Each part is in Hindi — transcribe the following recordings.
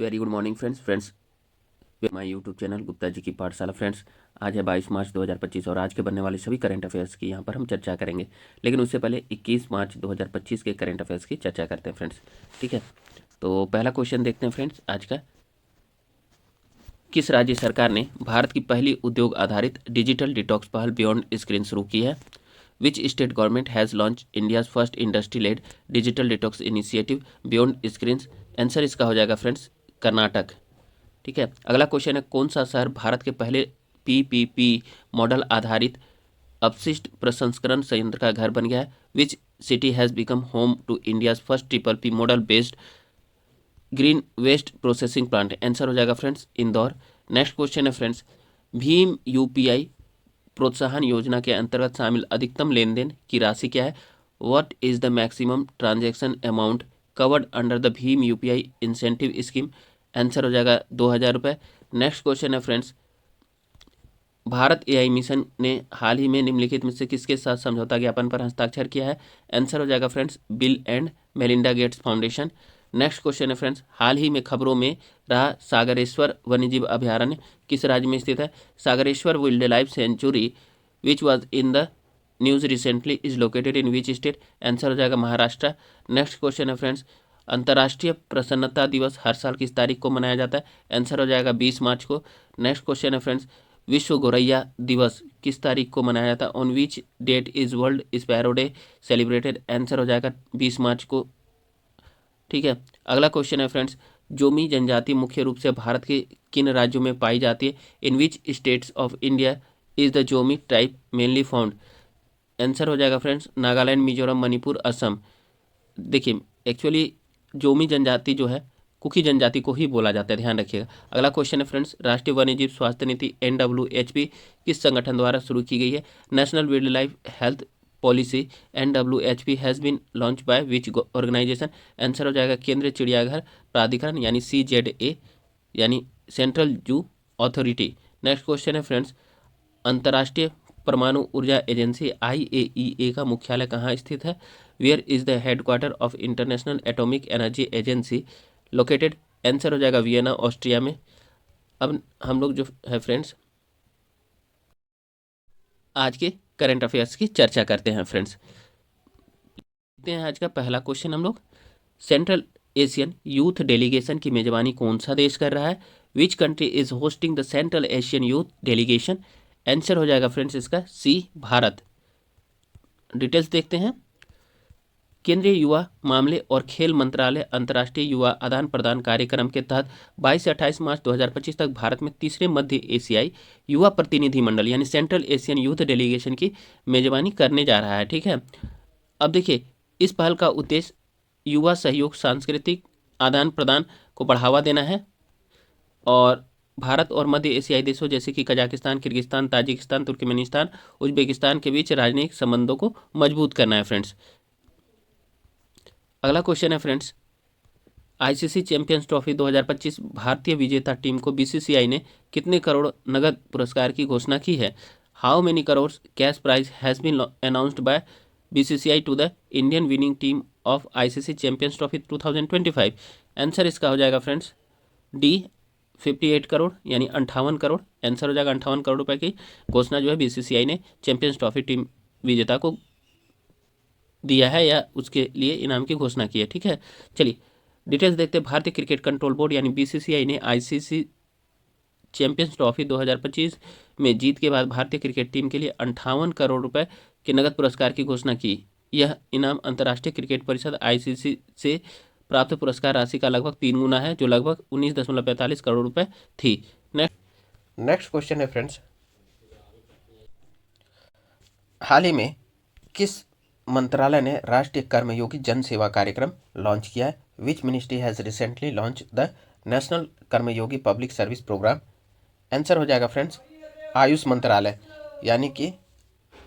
Very good morning friends my YouTube channel Gupta ji की पाठशाला। फ्रेंड्स आज है 22 मार्च 2025 और आज के बनने वाले सभी करंट अफेयर्स की यहाँ पर हम चर्चा करेंगे। लेकिन उससे पहले 21 मार्च 2025 के करंट अफेयर्स की चर्चा करते हैं फ्रेंड्स। ठीक है, तो पहला क्वेश्चन देखते हैं फ्रेंड्स आज का। किस राज्य सरकार ने भारत की पहली उद्योग आधारित डिजिटल डिटॉक्स पहल बियॉन्ड स्क्रीन शुरू की है? Which state government has launch India's first industry led digital detox initiative beyond screen? Answer इसका हो जाएगा फ्रेंड्स कर्नाटक। ठीक है, अगला क्वेश्चन है कौन सा शहर भारत के पहले पीपीपी मॉडल आधारित अपशिष्ट प्रसंस्करण संयंत्र का घर बन गया है? Which city has become home to India's first triple P model based green waste processing plant? Answer हो जाएगा फ्रेंड्स इंदौर। नेक्स्ट क्वेश्चन है फ्रेंड्स, भीम यूपीआई प्रोत्साहन योजना के अंतर्गत शामिल अधिकतम लेन देन की राशि क्या है? What is the maximum transaction amount covered under the Bhim UPI incentive scheme? Answer हो जाएगा 2000 रुपये। नेक्स्ट क्वेश्चन है फ्रेंड्स, भारत एआई मिशन ने हाल ही में निम्नलिखित में से किसके साथ समझौता ज्ञापन पर हस्ताक्षर किया है? आंसर हो जाएगा friends bill and Melinda Gates foundation. Next question है फ्रेंड्स, हाल ही में खबरों में रहा सागरेश्वर वन्यजीव अभयारण्य किस राज्य में स्थित है? Sagareshwar wild life sanctuary which was in the news recently is located in which state? Answer हो जाएगा महाराष्ट्र। नेक्स्ट क्वेश्चन है फ्रेंड्स, अंतर्राष्ट्रीय प्रसन्नता दिवस हर साल किस तारीख को मनाया जाता है? आंसर हो जाएगा 20 मार्च को। नेक्स्ट क्वेश्चन है फ्रेंड्स, विश्व गौरैया दिवस किस तारीख को मनाया जाता है? On which date is world sparrow day celebrated? Answer हो जाएगा 20 मार्च को। ठीक है, अगला क्वेश्चन है फ्रेंड्स, जोमी जनजाति मुख्य रूप से भारत के किन राज्यों में पाई जाती है? In which states of India is the Zomi type mainly found? Answer हो जाएगा फ्रेंड्स नागालैंड, मिजोरम, मणिपुर, असम। देखिए एक्चुअली जोमी जनजाति जो है कुकी जनजाति को ही बोला जाता है, ध्यान रखिएगा। अगला क्वेश्चन है फ्रेंड्स, राष्ट्रीय वन्यजीव स्वास्थ्य नीति NWHP किस संगठन द्वारा शुरू की गई है? National wildlife health policy NWHP has been launch by which organisation? Answer हो जाएगा केंद्रीय चिड़ियाघर प्राधिकरण यानी CZA यानी central zoo authority. Next question है फ्रेंड्स, अंतर्राष्ट्रीय परमाणु ऊर्जा एजेंसी IAEA का मुख्यालय कहाँ स्थित है? Where is the headquarter of international atomic energy agency located? Answer हो जाएगा वियना ऑस्ट्रिया में। अब हम लोग जो है फ्रेंड्स आज के करंट अफेयर्स की चर्चा करते हैं फ्रेंड्स। देखते हैं आज का पहला क्वेश्चन हम लोग, सेंट्रल एशियन यूथ डेलीगेशन की मेजबानी कौन सा देश कर रहा है? Which country is hosting the central Asian youth delegation? Answer हो जाएगा फ्रेंड्स इसका C भारत। डिटेल्स देखते हैं, केंद्रीय युवा मामले और खेल मंत्रालय अंतर्राष्ट्रीय युवा आदान प्रदान कार्यक्रम के तहत 22 से 28 मार्च 2025 तक भारत में तीसरे मध्य एशियाई युवा प्रतिनिधि मंडल यानी सेंट्रल एशियन यूथ डेलीगेशन की मेजबानी करने जा रहा है। ठीक है, अब देखिए इस पहल का उद्देश्य युवा सहयोग, सांस्कृतिक आदान प्रदान को बढ़ावा देना है और भारत और मध्य एशियाई देशों जैसे कि Kazakhstan, Kyrgyzstan, Tajikistan, Turkmenistan, Uzbekistan के बीच राजनयिक संबंधों को मजबूत करना है फ्रेंड्स। अगला क्वेश्चन है फ्रेंड्स, ICC चैंपियंस ट्रॉफी 2025 भारतीय विजेता टीम को BCCI ने कितने करोड़ नगद पुरस्कार की घोषणा की है? How many crore cash prize has been announced by BCCI to the Indian winning team of ICC champions trophy 2025? Answer इसका हो जाएगा फ्रेंड्स D 58 करोड़ यानी 58 करोड़। आंसर हो जाएगा 58 करोड़ रुपए की घोषणा जो है BCCI ने चैंपियंस ट्रॉफी टीम विजेता को दिया है या उसके लिए इनाम की घोषणा की है। ठीक है, चलिए डिटेल्स देखते हैं। भारतीय क्रिकेट कंट्रोल बोर्ड यानी BCCI ने ICC चैंपियंस ट्रॉफी 2025 में जीत के बाद भारतीय क्रिकेट टीम के लिए 58 करोड़ रुपए के नगद पुरस्कार की घोषणा की। यह इनाम अंतर्राष्ट्रीय क्रिकेट परिषद ICC से प्राप्त पुरस्कार राशि का लगभग 3 गुना है, जो लगभग 19.45 करोड़ रुपए थी। नेक्स्ट क्वेश्चन है फ्रेंड्स, हाल ही में किस मंत्रालय ने राष्ट्रीय कर्मयोगी जन सेवा कार्यक्रम लॉन्च किया है? Which ministry has recently launch the national Karmayogi public service programme? Answer हो जाएगा फ्रेंड्स आयुष मंत्रालय यानी कि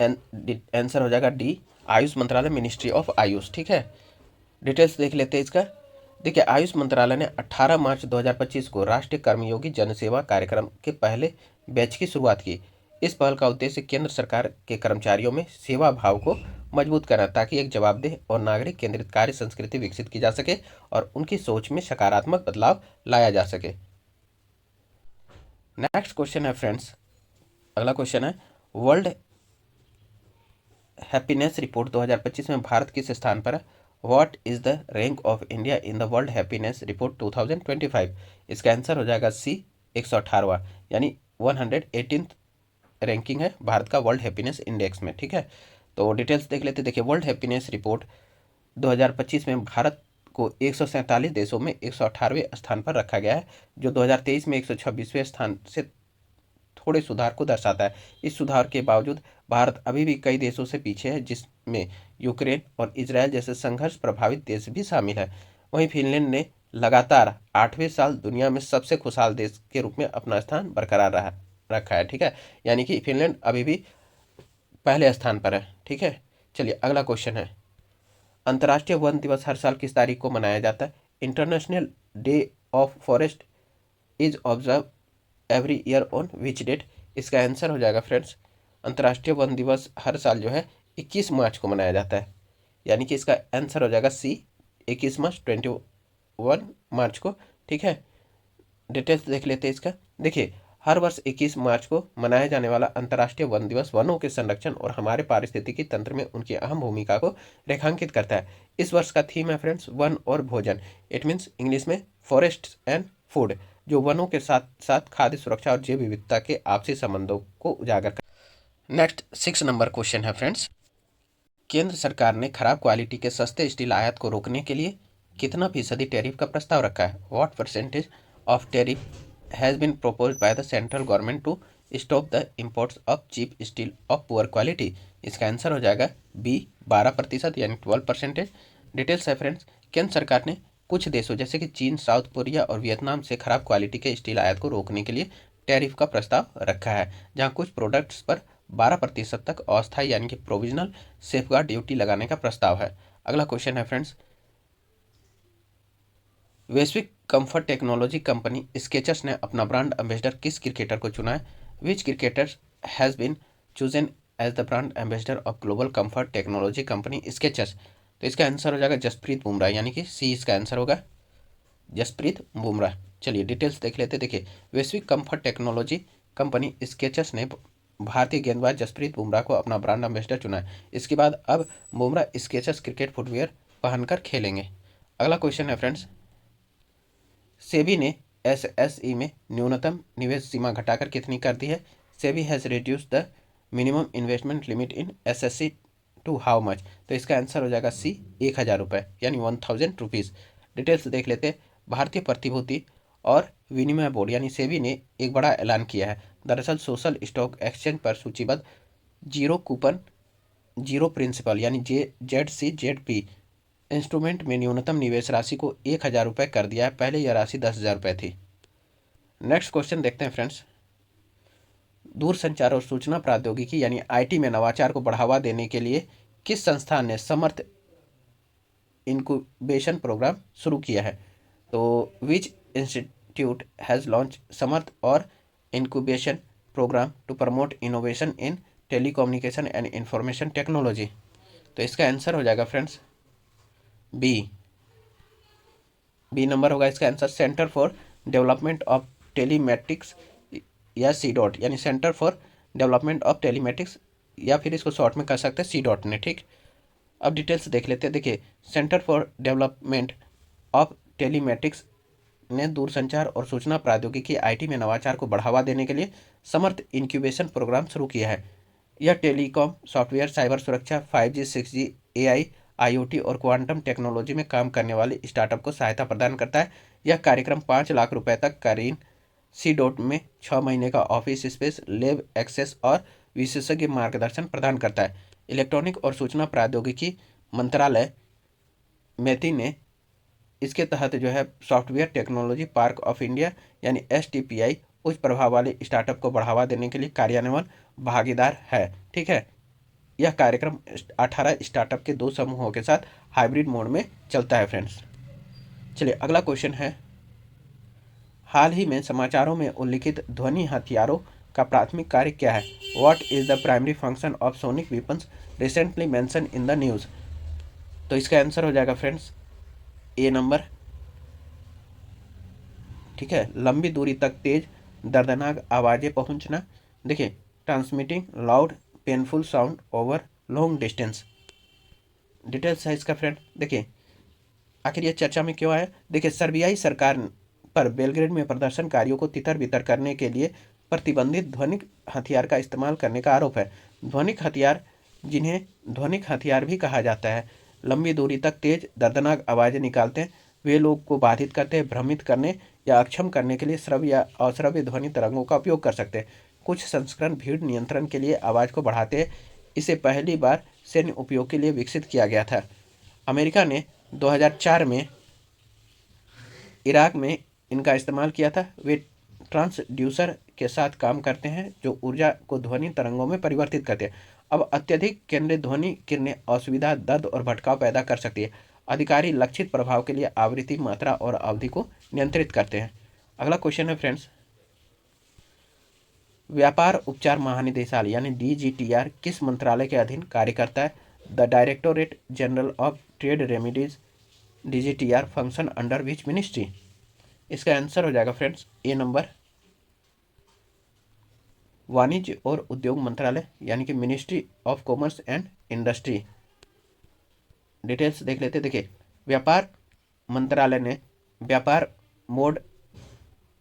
आंसर हो जाएगा D आयुष मंत्रालय, मिनिस्ट्री ऑफ आयुष। ठीक है, डिटेल्स देख लेते हैं इसका। देखिए आयुष मंत्रालय ने 18 मार्च 2025 को राष्ट्रीय कर्मयोगी जन सेवा कार्यक्रम के पहले बैच की शुरुआत की। इस पहल का उद्देश्य केंद्र सरकार के कर्मचारियों में सेवा भाव को मजबूत करना, ताकि एक जवाबदेह और नागरिक केंद्रित कार्य संस्कृति विकसित की जा सके और उनकी सोच में सकारात्मक बदलाव लाया जा सके। नेक्स्ट क्वेश्चन है फ्रेंड्स, अगला क्वेश्चन है, वर्ल्ड हैप्पीनेस रिपोर्ट 2025 में भारत किस स्थान पर है? What is the rank of India in the world happiness report 2025? इसका आंसर हो जाएगा सी, 118वां, यानी 118th रैंकिंग है भारत का वर्ल्ड हैप्पीनेस इंडेक्स में। ठीक है, तो डिटेल्स देख लेते। देखिए, वर्ल्ड हैप्पीनेस रिपोर्ट 2025 में भारत को 147 देशों में 118वें स्थान पर रखा गया है, जो 2023 में 126वें स्थान से थोड़े सुधार को दर्शाता है। इस सुधार के बावजूद भारत अभी भी कई देशों से पीछे है, जिसमें यूक्रेन और इजरायल जैसे संघर्ष प्रभावित देश भी शामिल है। वहीं फिनलैंड ने लगातार 8वें साल दुनिया में सबसे खुशहाल देश के रूप में अपना स्थान बरकरार रखा है। ठीक है, यानी कि फिनलैंड अभी भी पहले स्थान पर है। ठीक है, चलिए अगला क्वेश्चन है, अंतर्राष्ट्रीय वन दिवस हर साल किस तारीख को मनाया जाता है? International day of forest is observe every year on which date? इसका आंसर हो जाएगा फ्रेंड्स, अंतर्राष्ट्रीय वन दिवस हर साल जो है 21 मार्च को मनाया जाता है, यानी कि इसका आंसर हो जाएगा सी, 21 मार्च, 21 मार्च को। ठीक है, डिटेल्स देख लेते हैं इसका। देखिए, हर वर्ष 21 मार्च को मनाया जाने वाला अंतर्राष्ट्रीय वन दिवस वनों के संरक्षण और हमारे पारिस्थितिकी तंत्र में उनकी अहम भूमिका को रेखांकित करता है। इस वर्ष का थीम है फ्रेंड्स, वन और भोजन। इट मीन्स इंग्लिश में फॉरेस्ट एंड फूड, जो वनों के साथ साथ खाद्य सुरक्षा और जैव विविधता के आपसी संबंधों को उजागर कर। नेक्स्ट 6 नंबर क्वेश्चन है फ्रेंड्स, केंद्र सरकार ने खराब क्वालिटी के सस्ते स्टील आयात को रोकने के लिए कितना फीसदी टैरिफ का प्रस्ताव रखा है? What percentage of tariff has been proposed by the central government to stop the imports of cheap steel of poor quality? इसका आंसर हो जाएगा बी, 12%, यानी 12%। डिटेल्स है फ्रेंड्स, केंद्र सरकार ने कुछ देशों जैसे कि चीन, साउथ कोरिया और वियतनाम से खराब क्वालिटी के स्टील आयात को रोकने के लिए टैरिफ का प्रस्ताव रखा है, जहां कुछ प्रोडक्ट्स पर 12% तक अस्थायी यानी कि प्रोविजनल सेफगार्ड ड्यूटी लगाने का प्रस्ताव है। अगला क्वेश्चन है फ्रेंड्स, वैश्विक कंफर्ट टेक्नोलॉजी कंपनी स्केचर्स ने अपना ब्रांड एम्बेसडर किस क्रिकेटर को चुना है? Which cricketer has been chosen as the brand ambassador of global comfort technology company Skechers? तो इसका आंसर हो जाएगा जसप्रीत बुमराह, यानी कि सी इसका आंसर होगा, जसप्रीत बुमराह। चलिए डिटेल्स देख लेते। देखिए, वैश्विक कंफर्ट टेक्नोलॉजी कंपनी स्केचर्स ने भारतीय गेंदबाज जसप्रीत बुमराह को अपना ब्रांड एम्बेसडर चुना है। इसके बाद अब बुमराह स्केचर्स क्रिकेट फुटवियर पहनकर खेलेंगे। अगला क्वेश्चन है फ्रेंड्स, सेबी ने एसएसई में न्यूनतम निवेश सीमा घटाकर कितनी कर दी है? SEBI has reduce the minimum investment limit in SSC to how much? तो इसका आंसर हो जाएगा सी, 1000 रुपये, यानी 1000 रुपीज़। डिटेल्स देख लेते हैं। भारतीय प्रतिभूति और विनिमय बोर्ड यानी सेबी ने एक बड़ा ऐलान किया है। दरअसल सोशल स्टॉक एक्सचेंज पर सूचीबद्ध जीरो कूपन, जीरो प्रिंसिपल यानी ZCZP इंस्ट्रूमेंट में न्यूनतम निवेश राशि को 1000 रुपये कर दिया है। पहले यह राशि 10,000 रुपये थी। नेक्स्ट क्वेश्चन देखते हैं फ्रेंड्स, दूरसंचार और सूचना प्रौद्योगिकी यानी आईटी में नवाचार को बढ़ावा देने के लिए किस संस्थान ने समर्थ इनक्यूबेशन प्रोग्राम शुरू किया है? तो which institute has launch Samarth और incubation programme to promote innovation in telecommunication and information technology? तो इसका आंसर हो जाएगा फ्रेंड्स बी नंबर होगा इसका answer, centre for development of telematics या सी डॉट, यानी centre for development of telematics, या फिर इसको शॉर्ट में कर सकते हैं सी डॉट ने। ठीक, अब डिटेल्स देख लेते हैं। देखिए, centre for development of telematics ने दूरसंचार और सूचना प्रौद्योगिकी आईटी में नवाचार को बढ़ावा देने के लिए समर्थ इंक्यूबेशन प्रोग्राम शुरू किया है। यह टेलीकॉम, सॉफ्टवेयर, साइबर सुरक्षा, 5G, 6G, AI, IoT और क्वांटम टेक्नोलॉजी में काम करने वाले स्टार्टअप को सहायता प्रदान करता है। यह कार्यक्रम 5 लाख रुपए तक का ऋण, सी डॉट में 6 महीने का ऑफिस स्पेस, लैब एक्सेस और विशेषज्ञ मार्गदर्शन प्रदान करता है। इलेक्ट्रॉनिक और सूचना प्रौद्योगिकी मंत्रालय मेती ने इसके तहत जो है software technology park of India यानी STPI उच्च प्रभाव वाले स्टार्टअप को बढ़ावा देने के लिए कार्यान्वयन भागीदार है। ठीक है, यह कार्यक्रम 18 स्टार्टअप के 2 समूहों के साथ हाइब्रिड मोड में चलता है फ्रेंड्स। चलिए अगला क्वेश्चन है, हाल ही में समाचारों में उल्लिखित ध्वनि हथियारों का प्राथमिक कार्य क्या है? What is the primary function of sonic weapons recently mention in the news? तो इसका आंसर हो जाएगा फ्रेंड्स ए नंबर। ठीक है, लंबी दूरी तक तेज दर्दनाक आवाज़ें पहुंचना। देखिए, transmitting loud painful sound over long distance. Details है इसका फ्रेंड। देखिए, आखिर ये चर्चा में क्यों आया? देखिए, सर्बियाई सरकार पर बेलग्रेड में प्रदर्शनकारियों को तितर बितर करने के लिए प्रतिबंधित ध्वनिक हथियार का इस्तेमाल करने का आरोप है। ध्वनिक हथियार, जिन्हें ध्वनिक हथियार भी कहा जाता है, लंबी दूरी तक तेज दर्दनाक आवाज़ें निकालते हैं। वे लोग को बाधित करते हैं, भ्रमित करने या अक्षम करने के लिए श्रव्य या अश्रव्य ध्वनि तरंगों का उपयोग कर सकते हैं। कुछ संस्करण भीड़ नियंत्रण के लिए आवाज़ को बढ़ाते हैं। इसे पहली बार सैन्य उपयोग के लिए विकसित किया गया था। अमेरिका ने 2004 में इराक में इनका इस्तेमाल किया था। वे ट्रांसड्यूसर के साथ काम करते हैं जो ऊर्जा को ध्वनि तरंगों में परिवर्तित करते हैं। अब अत्यधिक केंद्रित ध्वनि किरणें असुविधा, दर्द और भटकाव पैदा कर सकती है। अधिकारी लक्षित प्रभाव के लिए आवृत्ति, मात्रा और अवधि को नियंत्रित करते हैं। अगला क्वेश्चन है फ्रेंड्स, व्यापार उपचार महानिदेशालय यानी DGTR किस मंत्रालय के अधीन कार्य करता है? The directorate general of trade remedies DGTR function under which ministry? इसका आंसर हो जाएगा फ्रेंड्स ए नंबर, वाणिज्य और उद्योग मंत्रालय यानी कि ministry of commerce and industry. Details देख लेते। देखिए, व्यापार मंत्रालय ने व्यापार मोड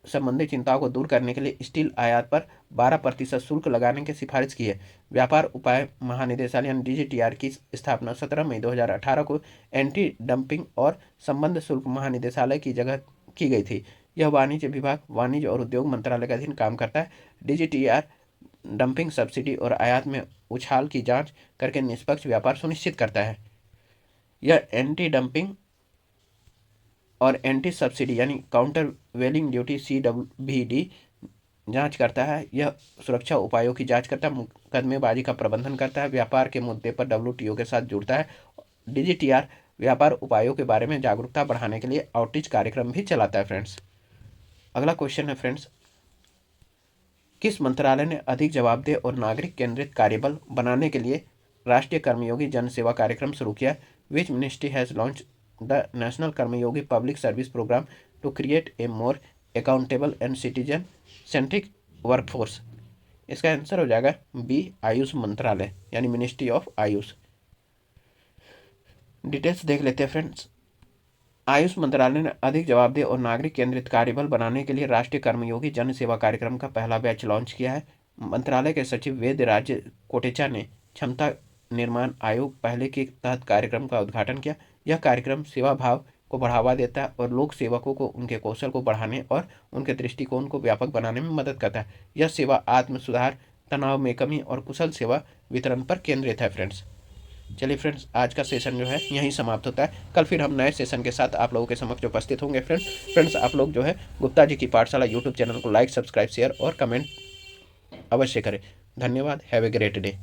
संबंधी चिंताओं को दूर करने के लिए स्टील आयात पर 12% शुल्क लगाने की सिफारिश की है। व्यापार उपाय महानिदेशालय यानी DGTR की स्थापना 17 मई 2018 को एंटी डंपिंग और संबंध शुल्क महानिदेशालय की जगह की गई थी। यह वाणिज्य विभाग, वाणिज्य और उद्योग मंत्रालय के अधीन काम करता है। DGTR डंपिंग, सब्सिडी और आयात में उछाल की जांच करके निष्पक्ष व्यापार सुनिश्चित करता है। यह एंटी डंपिंग और एंटी सब्सिडी यानी काउंटर वेलिंग ड्यूटी CWD जांच करता है। यह सुरक्षा उपायों की जांच करता है, मुकदमेबाजी का प्रबंधन करता है, व्यापार के मुद्दे पर WTO के साथ जुड़ता है। DGTR व्यापार उपायों के बारे में जागरूकता बढ़ाने के लिए आउटरीच कार्यक्रम भी चलाता है फ्रेंड्स। अगला क्वेश्चन है फ्रेंड्स, किस मंत्रालय ने अधिक जवाबदेह और नागरिक केंद्रित कार्यबल बनाने के लिए राष्ट्रीय कर्मयोगी जन सेवा कार्यक्रम शुरू किया? Which ministry has launch the national Karmayogi public service programme to create a more accountable and citizen centric workforce? इसका आंसर हो जाएगा बी, आयुष मंत्रालय यानी मिनिस्ट्री ऑफ आयुष। डिटेल्स देख लेते हैं फ्रेंड्स। आयुष मंत्रालय ने अधिक जवाबदेह और नागरिक केंद्रित कार्यबल बनाने के लिए राष्ट्रीय कर्मयोगी जन सेवा कार्यक्रम का पहला बैच लॉन्च किया है। मंत्रालय के सचिव वेद राज्य कोटेचा ने क्षमता निर्माण आयोग पहले के तहत कार्यक्रम का उद्घाटन किया। यह कार्यक्रम सेवा भाव को बढ़ावा देता है और लोक सेवकों को उनके कौशल को बढ़ाने और उनके दृष्टिकोण को व्यापक बनाने में मदद करता है। यह सेवा आत्म सुधार, तनाव में कमी और कुशल सेवा वितरण पर केंद्रित है फ्रेंड्स। चलिए फ्रेंड्स, आज का सेशन जो है यहीं समाप्त होता है। कल फिर हम नए सेशन के साथ आप लोगों के समक्ष उपस्थित होंगे फ्रेंड्स। आप लोग जो है गुप्ता जी की पाठशाला यूट्यूब चैनल को लाइक, सब्सक्राइब, शेयर और कमेंट अवश्य करें। धन्यवाद। Have a great day.